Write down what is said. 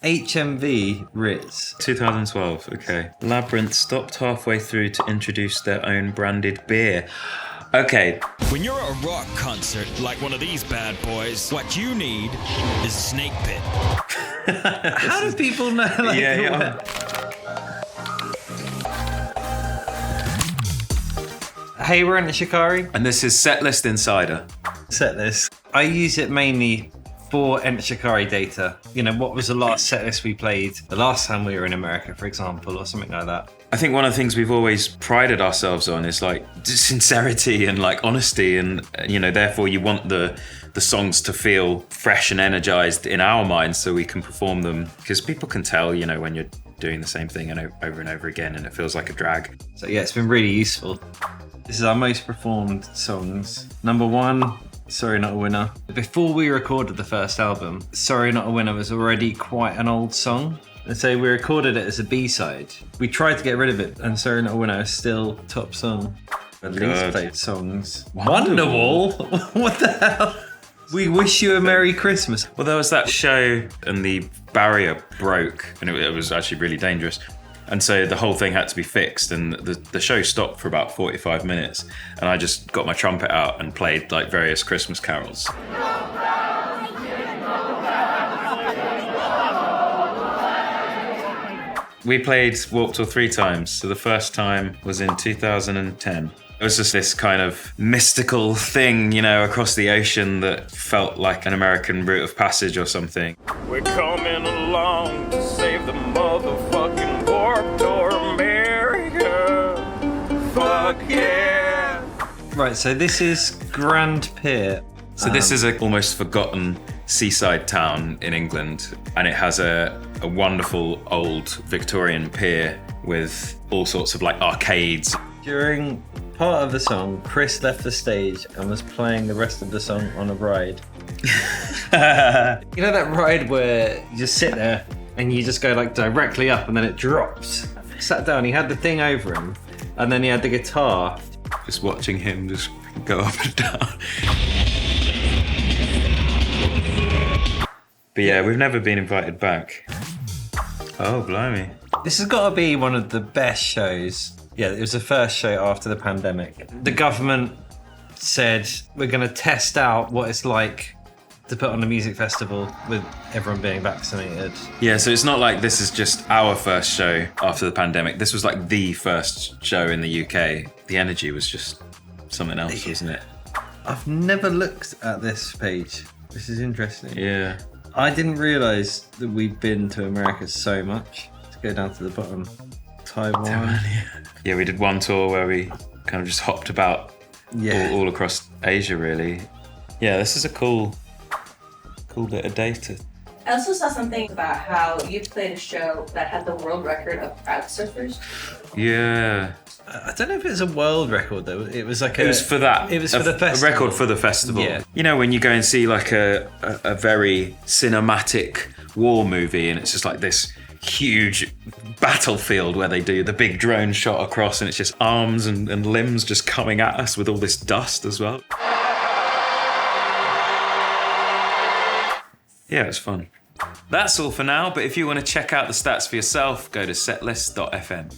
HMV Ritz. 2012, okay. Labyrinth stopped halfway through to introduce their own branded beer. Okay. When you're at a rock concert like one of these bad boys, what you need is a snake pit. How do people know? Hey, we're Enter Shikari. And this is Setlist Insider. Setlist. I use it mainly for Enter Shikari data. You know, what was the last setlist we played the last time we were in America, for example, or something like that. I think one of the things we've always prided ourselves on is like sincerity and like honesty, and you know, therefore you want the songs to feel fresh and energized in our minds so we can perform them, because people can tell, you know, when you're doing the same thing and over and over again and it feels like a drag. So yeah, it's been really useful. This is our most performed songs. Number 1, Sorry Not a Winner. Before we recorded the first album, Sorry Not a Winner was already quite an old song. And so we recorded it as a B-side. We tried to get rid of it, and Sorry Not a Winner is still top song. At least played songs. Wonderwall? What the hell? We Wish You a Merry Christmas. Well, there was that show and the barrier broke, and it was actually really dangerous. And so the whole thing had to be fixed, and the show stopped for about 45 minutes, and I just got my trumpet out and played like various Christmas carols. We played Warped Tour 3 times, so the first time was in 2010. It was just this kind of mystical thing, you know, across the ocean that felt like an American route of passage or something. We're coming along to save the motherfucking Warped Tour America. Fuck yeah. Right, so this is Grand Pier. So this is a almost forgotten seaside town in England, and it has a wonderful old Victorian pier with all sorts of like arcades. During part of the song, Chris left the stage and was playing the rest of the song on a ride. You know that ride where you just sit there and you just go like directly up and then it drops? He sat down, he had the thing over him, and then he had the guitar. Just watching him just go up and down. But yeah, we've never been invited back. Oh, blimey. This has got to be one of the best shows. Yeah, it was the first show after the pandemic. The government said, we're going to test out what it's like to put on a music festival with everyone being vaccinated. Yeah, so it's not like this is just our first show after the pandemic. This was like the first show in the UK. The energy was just something else, wasn't it? I've never looked at this page. This is interesting. Yeah. I didn't realise that we'd been to America so much. Let's go down to the bottom. Taiwan. Yeah, we did one tour where we kind of just hopped about all across Asia, really. Yeah, this is a cool bit of data. I also saw something about how you played a show that had the world record of crowd surfers. Yeah. I don't know if it's a world record though. It was like It was for that. It was for the festival. A record for the festival. Yeah. You know, when you go and see like a very cinematic war movie, and it's just like this huge battlefield where they do the big drone shot across, and it's just arms and limbs just coming at us with all this dust as well. Yeah, it's fun. That's all for now, but if you want to check out the stats for yourself, go to setlist.fm.